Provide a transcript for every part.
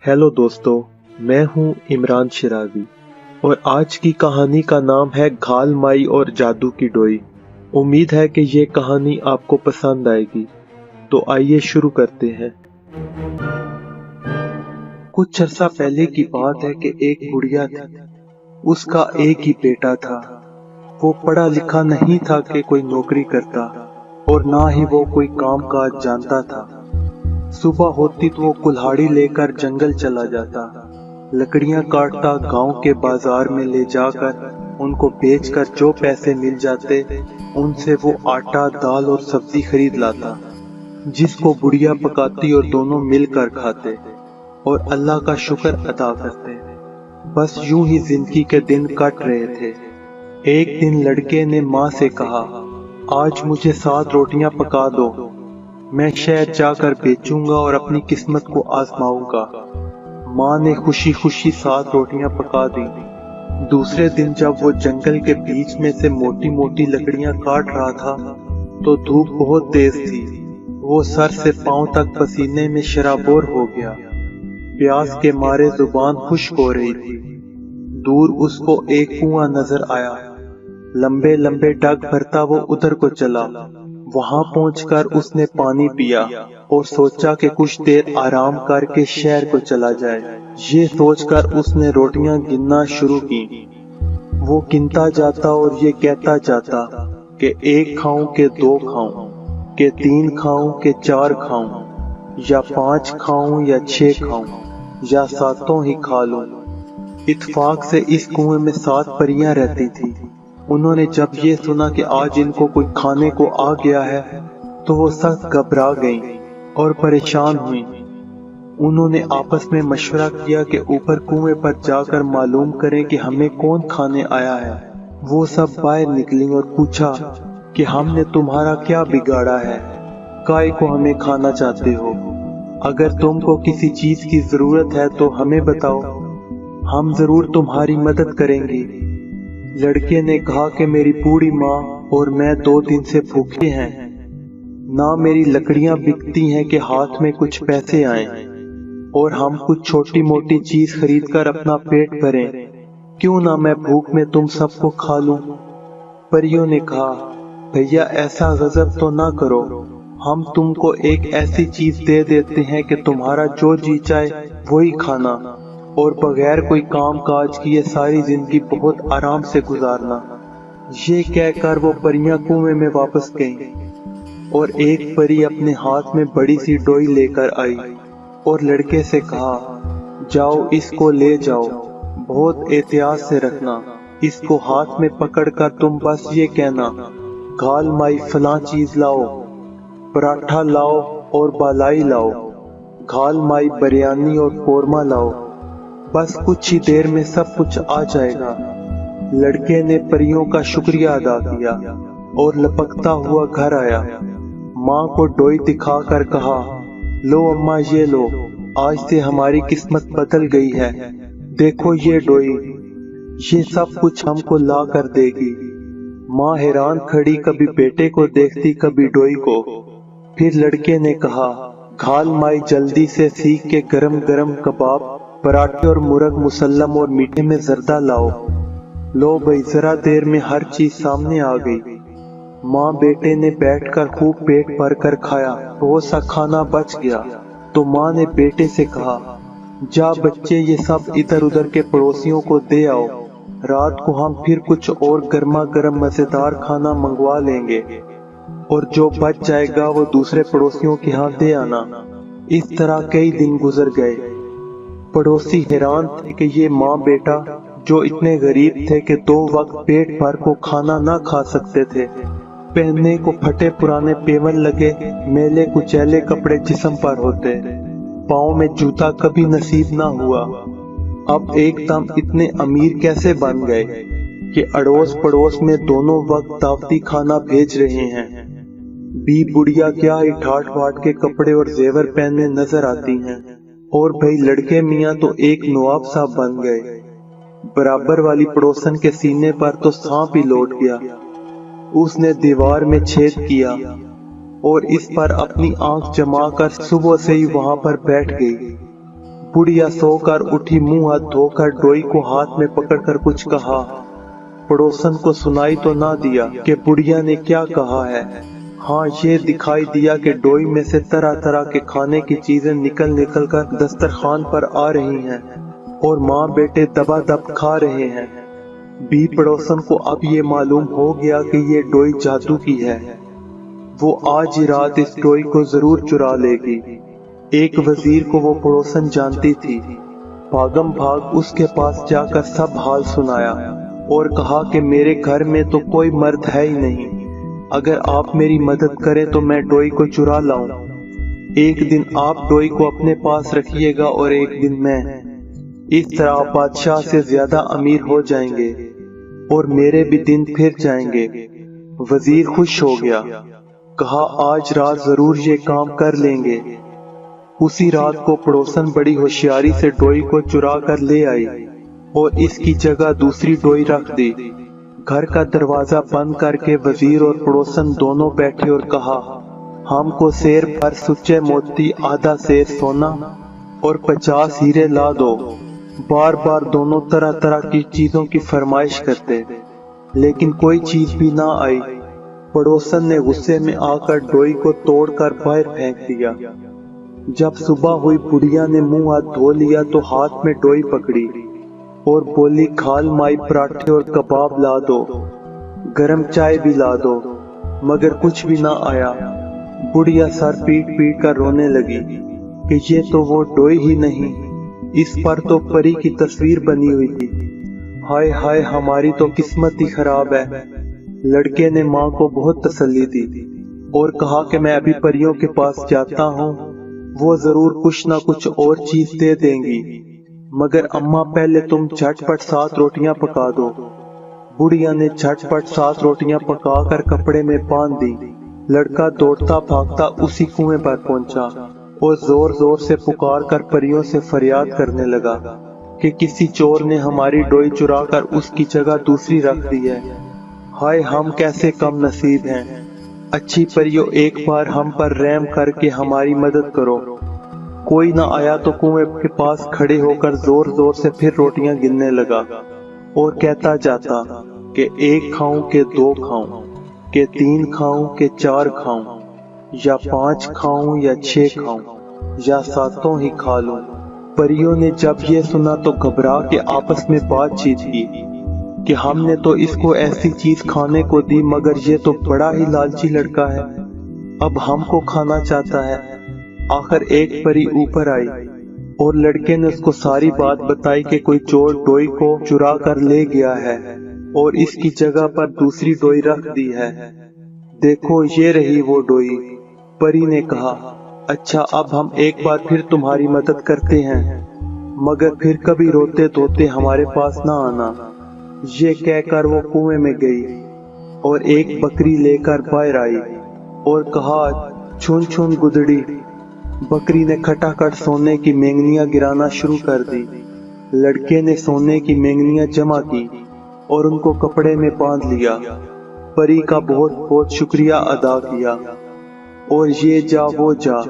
Hello दोस्तों, मैं हूं इमरान शिराजी और आज की कहानी का नाम है घाल माई और जादू की डोई। उम्मीद है कि ये कहानी आपको पसंद आएगी, तो आइए शुरू करते हैं। कुछ अर्सा पहले की बात है कि एक बुढ़िया थी। उसका एक ही बेटा था। वो पढ़ा लिखा नहीं था कि कोई नौकरी करता और ना ही वो कोई काम काज जानता था। सुबह होती तो वो कुल्हाड़ी लेकर जंगल चला जाता, लकड़ियां काटता, गांव के बाजार में ले जाकर उनको बेचकर जो पैसे मिल जाते उनसे वो आटा, दाल और सब्जी खरीद लाता, जिसको बुढ़िया पकाती और दोनों मिलकर खाते और अल्लाह का शुक्र अदा करते। बस यूं ही जिंदगी के दिन कट रहे थे। एक दिन लड़के ने माँ से कहा, आज मुझे 7 रोटियां पका दो, मैं शहर जाकर बेचूंगा और अपनी किस्मत को आजमाऊंगा। माँ ने खुशी खुशी 7 रोटियां पका दी। दूसरे दिन जब वो जंगल के बीच में से मोटी मोटी लकड़ियां काट रहा था तो धूप बहुत तेज थी। वो सर से पांव तक पसीने में शराबोर हो गया। प्यास के मारे जुबान खुश्क हो रही थी। दूर उसको एक कुआं नजर आया। लंबे लंबे डग भरता वो उधर को चला। वहां पहुंचकर उसने पानी पिया और सोचा कि कुछ देर आराम करके शहर को चला जाए। ये सोचकर उसने रोटियां गिनना शुरू की। वो गिनता जाता और ये कहता जाता कि 1 खाऊं के 2 खाऊं, के 3 खाऊं के 4 खाऊं, या 5 खाऊं या 6 खाऊं, या 7 ही खा लूं। इत्तेफाक से इस कुएं में 7 परियां रहती थी। उन्होंने जब ये सुना कि आज इनको कोई खाने को आ गया है तो वो सख्त घबरा गईं और परेशान हुई। उन्होंने आपस में मशवरा किया कि ऊपर कुएं पर जाकर मालूम करें कि हमें कौन खाने आया है। वो सब बाहर निकली और पूछा कि हमने तुम्हारा क्या बिगाड़ा है, काहे को हमें खाना चाहते हो? अगर तुमको किसी चीज की जरूरत है तो हमें बताओ, हम जरूर तुम्हारी मदद करेंगे। लड़के ने कहा कि मेरी बूढ़ी माँ और मैं 2 दिन से भूखे हैं, ना मेरी लकड़ियां बिकती हैं कि हाथ में कुछ पैसे आए और हम कुछ छोटी मोटी चीज खरीदकर अपना पेट भरें। क्यों ना मैं भूख में तुम सबको खा लूं। परियों ने कहा, भैया ऐसा गजब तो ना करो, हम तुमको एक ऐसी चीज दे देते हैं कि तुम्हारा जो जी चाहे वही खाना और बगैर कोई काम काज किए सारी जिंदगी बहुत आराम से गुजारना। ये कहकर वो परियां कुएं में वापस गईं और एक परी अपने हाथ में बड़ी सी डोई लेकर आई और लड़के से कहा, जाओ इसको ले जाओ, बहुत एहतियात से रखना। इसको हाथ में पकड़कर तुम बस ये कहना, घाल माई फलां चीज लाओ, पराठा लाओ और बालाई लाओ, घाल माई बिरयानी और कोरमा लाओ। बस कुछ ही देर में सब कुछ आ जाएगा। लड़के ने परियों का शुक्रिया अदा किया और लपकता हुआ घर आया। माँ को डोई दिखाकर कहा, लो अम्मा ये लो, आज से हमारी किस्मत बदल गई है। देखो ये डोई, ये सब कुछ हमको ला कर देगी। माँ हैरान खड़ी, कभी बेटे को देखती कभी डोई को। फिर लड़के ने कहा, घाल माई जल्दी से सीख के गरम गरम कबाब, पराठे और मुर्ग मुसल्लम और मीठे में जर्दा लाओ। लो भाई, जरा देर में हर चीज सामने आ गई। माँ बेटे ने बैठकर खूब पेट भर कर खाया। बहुत सा खाना बच गया तो माँ ने बेटे से कहा, जा बच्चे ये सब इधर उधर के पड़ोसियों को दे आओ, रात को हम फिर कुछ और गर्मा गर्म मजेदार खाना मंगवा लेंगे और जो बच जाएगा वो दूसरे पड़ोसियों के यहाँ दे आना। इस तरह कई दिन गुजर गए। पड़ोसी हैरान थे कि ये माँ बेटा जो इतने गरीब थे कि 2 वक्त पेट भर को खाना ना खा सकते थे, पहनने को फटे पुराने पेवन लगे मैले कुचैले कपड़े जिस्म पर होते, पाँव में जूता कभी नसीब ना हुआ, अब एकदम इतने अमीर कैसे बन गए कि अड़ोस पड़ोस में दोनों वक्त दावती खाना भेज रहे हैं। बी बुढ़िया क्या ही ठाट बाट के कपड़े और जेवर पहनने नजर आती हैं। और भाई लड़के मियाँ तो एक नवाब साहब बन गए। बराबर वाली पड़ोसन के सीने पर तो सांप ही लौट गया। उसने दीवार में छेद किया और इस पर अपनी आंख जमाकर सुबह से ही वहां पर बैठ गई। बुढ़िया सोकर उठी, मुंह हाथ धोकर डोई को हाथ में पकड़कर कुछ कहा। पड़ोसन को सुनाई तो ना दिया कि बुढ़िया ने क्या कहा है। हाँ, ये दिखाई दिया कि डोई में से तरह तरह के खाने की चीजें निकल निकल कर दस्तरखान पर आ रही हैं और माँ बेटे दबा दब खा रहे हैं। बी पड़ोसन को अब ये मालूम हो गया कि ये डोई जादू की है। वो आज ही रात इस डोई को जरूर चुरा लेगी। एक वजीर को वो पड़ोसन जानती थी। भागम भाग उसके पास जाकर सब हाल सुनाया और कहा कि मेरे घर में तो कोई मर्द है ही नहीं, अगर आप मेरी मदद करें तो मैं डोई को चुरा लाऊं। एक दिन आप डोई को अपने पास रखिएगा और एक दिन मैं। इस तरह आप बादशाह से ज्यादा अमीर हो जाएंगे और मेरे भी दिन फिर जाएंगे। वजीर खुश हो गया, कहा आज रात जरूर ये काम कर लेंगे। उसी रात को पड़ोसन बड़ी होशियारी से डोई को चुरा कर ले आई और इसकी जगह दूसरी डोई रख दी। घर का दरवाजा बंद करके वजीर और पड़ोसन दोनों बैठे और कहा, हमको शेर भर सुच्चे मोती, आधा शेर सोना और 50 हीरे ला दो। बार बार दोनों तरह तरह की चीजों की फरमाइश करते, लेकिन कोई चीज भी ना आई। पड़ोसन ने गुस्से में आकर डोई को तोड़कर बाहर फेंक दिया। जब सुबह हुई, बुढ़िया ने मुंह हाथ धो लिया तो हाथ में डोई पकड़ी और बोली, खाल माई पराठे और कबाब ला दो, गरम चाय भी ला दो। मगर कुछ भी ना आया। बुढ़िया सर पीट पीट कर रोने लगी कि ये तो वो डोई ही नहीं, इस पर तो परी की तस्वीर बनी हुई थी। हाय हाय, हमारी तो किस्मत ही खराब है। लड़के ने माँ को बहुत तसल्ली दी और कहा कि मैं अभी परियों के पास जाता हूँ, वो जरूर कुछ ना कुछ और चीज दे देंगी, मगर अम्मा पहले तुम झटपट 7 रोटियां पका दो। बुढ़िया ने झटपट 7 रोटियां पकाकर कपड़े में बांध दी। लड़का दौड़ता भागता उसी कुएं पर पहुंचा और जोर जोर से पुकार कर परियों से फरियाद करने लगा कि किसी चोर ने हमारी डोई चुरा कर उसकी जगह दूसरी रख दी है। हाय, हम कैसे कम नसीब हैं। अच्छी परियों, एक बार हम पर रहम करके हमारी मदद करो। कोई ना आया तो कुएं के पास खड़े होकर जोर जोर से फिर रोटियां गिनने लगा और कहता जाता कि 1 खाऊं के 2 खाऊं, के 3 खाऊं के 4 खाऊं, या 5 खाऊं या 6 खाऊं, या 7 ही खा लूं। परियों ने जब ये सुना तो घबरा के आपस में बातचीत की कि हमने तो इसको ऐसी चीज खाने को दी, मगर ये तो बड़ा ही लालची लड़का है, अब हमको खाना चाहता है। आखिर एक परी ऊपर आई और लड़के ने उसको सारी बात बताई कि कोई चोर डोई को चुरा कर ले गया है और इसकी जगह पर दूसरी डोई रख दी है। देखो, ये रही वो डोई। परी ने कहा, अच्छा, अब हम एक बार फिर तुम्हारी मदद करते हैं, मगर फिर कभी रोते धोते हमारे पास ना आना। ये कहकर वो कुएं में गई और एक बकरी लेकर बाहर आई और कहा, छुन छुन गुदड़ी। बकरी ने खटाखट सोने की मेंगनियां गिराना शुरू कर दी। लड़के ने सोने की मेंगनियां जमा की और उनको कपड़े में बांध लिया। परी का बहुत बहुत शुक्रिया अदा किया और ये जा वो जा।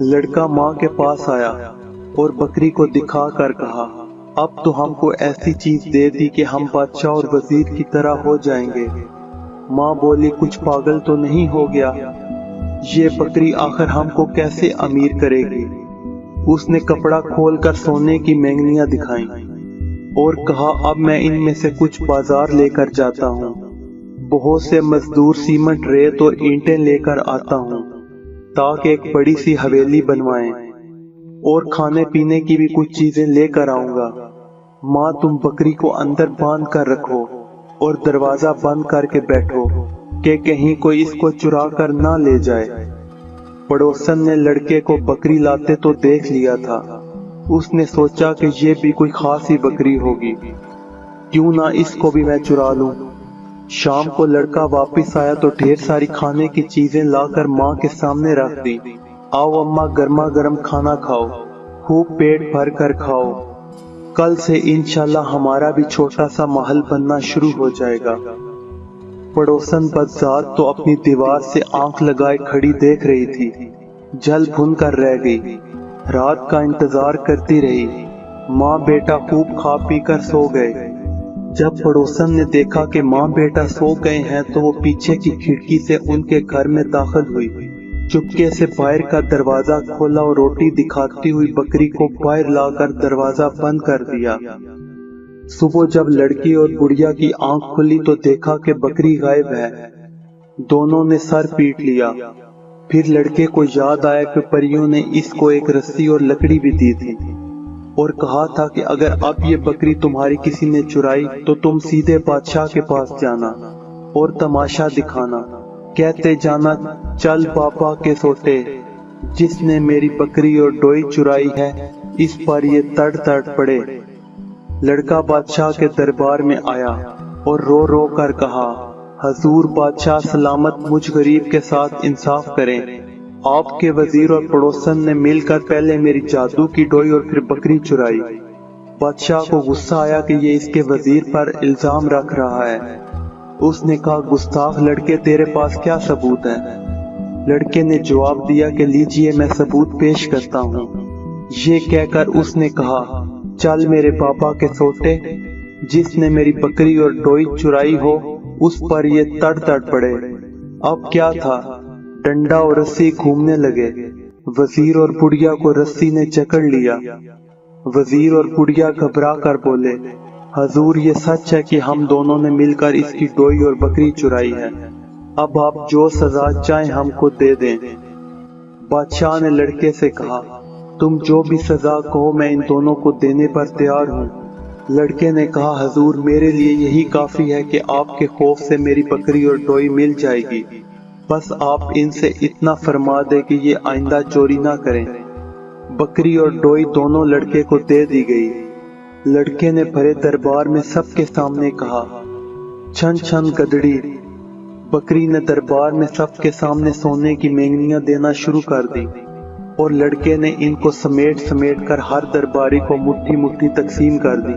लड़का माँ के पास आया और बकरी को दिखा कर कहा, अब तो हमको ऐसी चीज दे दी कि हम बादशाह और वजीर की तरह हो जाएंगे। माँ बोली, कुछ पागल तो नहीं हो गया, ये बकरी आखिर हमको कैसे अमीर करेगी। उसने कपड़ा खोलकर सोने की मेंगनियां दिखाई और कहा, अब मैं इनमें से कुछ बाजार लेकर जाता हूँ, बहुत से मजदूर सीमेंट, रेत और ईंटें लेकर आता हूँ ताकि एक बड़ी सी हवेली बनवाएं, और खाने पीने की भी कुछ चीजें लेकर आऊंगा। माँ, तुम बकरी को अंदर बांध कर रखो और दरवाजा बंद करके बैठो कि कहीं कोई इसको चुरा कर ना ले जाए। पड़ोसन ने लड़के को बकरी लाते तो देख लिया था। उसने सोचा कि ये भी कोई खास ही बकरी होगी, क्यों ना इसको भी मैं चुरा लूं। शाम को लड़का वापस आया तो ढेर सारी खाने की चीजें लाकर माँ के सामने रख दी। आओ अम्मा, गर्मा गर्म खाना खाओ, खूब पेट भर कर खाओ, कल से इंशाल्लाह हमारा भी छोटा सा महल बनना शुरू हो जाएगा। पड़ोसन बदजात तो अपनी दीवार से आंख लगाए खड़ी देख रही थी, जल भुन कर रह गई। رات کا انتظار کرتی رہی۔ ماں بیٹا خوب کھا پی کر سو گئے۔ جب پڑوسن نے دیکھا کہ ماں بیٹا سو گئے ہیں تو وہ پیچھے کی کھڑکی سے ان کے گھر میں داخل ہوئی۔ چپکے سے باہر کا دروازہ کھولا اور روٹی دکھاتی ہوئی بکری کو باہر لا کر دروازہ بند کر دیا۔ صبح جب لڑکی اور بڑھیا کی آنکھ کھلی تو دیکھا کہ بکری غائب ہے۔ دونوں نے سر پیٹ لیا۔ پھر لڑکے کو یاد آیا کہ پریوں نے اس کو ایک رسی اور لکڑی بھی دی تھی اور کہا تھا کہ اگر اب یہ بکری تمہاری کسی نے چرائی تو تم سیدھے بادشاہ کے پاس جانا اور تماشا دکھانا، کہتے جانا چل بابا کے سوٹے، جس نے میری بکری اور ڈوئی چرائی ہے اس پر یہ تڑ تڑ پڑے۔ لڑکا بادشاہ کے دربار میں آیا اور رو رو کر کہا، حضور بادشاہ سلامت، مجھ غریب کے ساتھ انصاف کریں۔ آپ کے وزیر اور پڑوسن نے مل کر پہلے میری جادو کی ڈوئی اور پھر بکری چرائی۔ بادشاہ کو غصہ آیا کہ یہ اس کے وزیر پر الزام رکھ رہا ہے۔ اس نے کہا، گستاخ لڑکے، تیرے پاس کیا ثبوت ہے؟ لڑکے نے جواب دیا کہ لیجئے میں ثبوت پیش کرتا ہوں۔ یہ کہہ کر اس نے کہا، چل میرے بابا کے سوٹے، جس نے میری بکری اور ڈوئی چرائی ہو اس پر یہ تڑ تڑ پڑے۔ اب کیا تھا، ڈنڈا اور رسی گھومنے لگے۔ وزیر اور بڑھیا کو رسی نے جکڑ لیا۔ وزیر اور بڑھیا گھبرا کر بولے، حضور یہ سچ ہے کہ ہم دونوں نے مل کر اس کی ڈوئی اور بکری چرائی ہے، اب آپ جو سزا چاہیں ہم کو دے دیں۔ بادشاہ نے لڑکے سے کہا، تم جو بھی سزا کہو میں ان دونوں کو دینے پر تیار ہوں۔ لڑکے نے کہا، حضور میرے لیے یہی کافی ہے کہ آپ کے خوف سے میری بکری اور ڈوئی مل جائے گی، بس آپ ان سے اتنا فرما دے کہ یہ آئندہ چوری نہ کریں۔ بکری اور ڈوئی دونوں لڑکے کو دے دی گئی۔ لڑکے نے بھرے دربار میں سب کے سامنے کہا، چھن چھن گدڑی۔ بکری نے دربار میں سب کے سامنے سونے کی مینگنیاں دینا شروع کر دی اور لڑکے نے ان کو سمیٹ سمیٹ کر ہر درباری کو مٹھی مٹھی تقسیم کر دی۔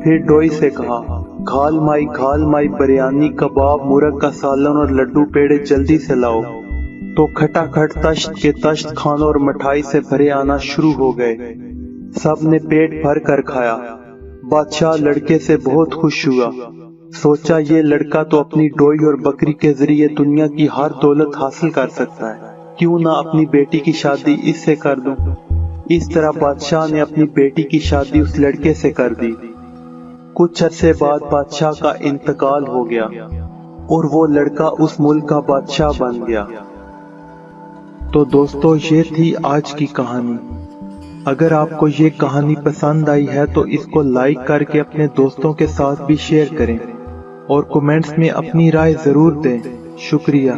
پھر ڈوئی سے کہا، گھال مائی بریانی، کباب، مرغ کا سالن اور لڈو پیڑے جلدی سے لاؤ۔ تو کھٹا کھٹ تشت کے تشت کھانوں اور مٹھائی سے بھرے آنا شروع ہو گئے۔ سب نے پیٹ بھر کر کھایا۔ بادشاہ لڑکے سے بہت خوش ہوا۔ سوچا یہ لڑکا تو اپنی ڈوئی اور بکری کے ذریعے دنیا کی ہر دولت حاصل کر سکتا ہے، کیوں نہ اپنی بیٹی کی شادی اس سے کر دوں۔ اس طرح بادشاہ نے اپنی بیٹی کی شادی اس لڑکے سے کر دی۔ کچھ عرصے بعد بادشاہ کا انتقال ہو گیا اور وہ لڑکا اس ملک کا بادشاہ بن گیا۔ تو دوستو یہ تھی آج کی کہانی۔ اگر آپ کو یہ کہانی پسند آئی ہے تو اس کو لائک کر کے اپنے دوستوں کے ساتھ بھی شیئر کریں اور کومنٹس میں اپنی رائے ضرور دیں۔ شکریہ۔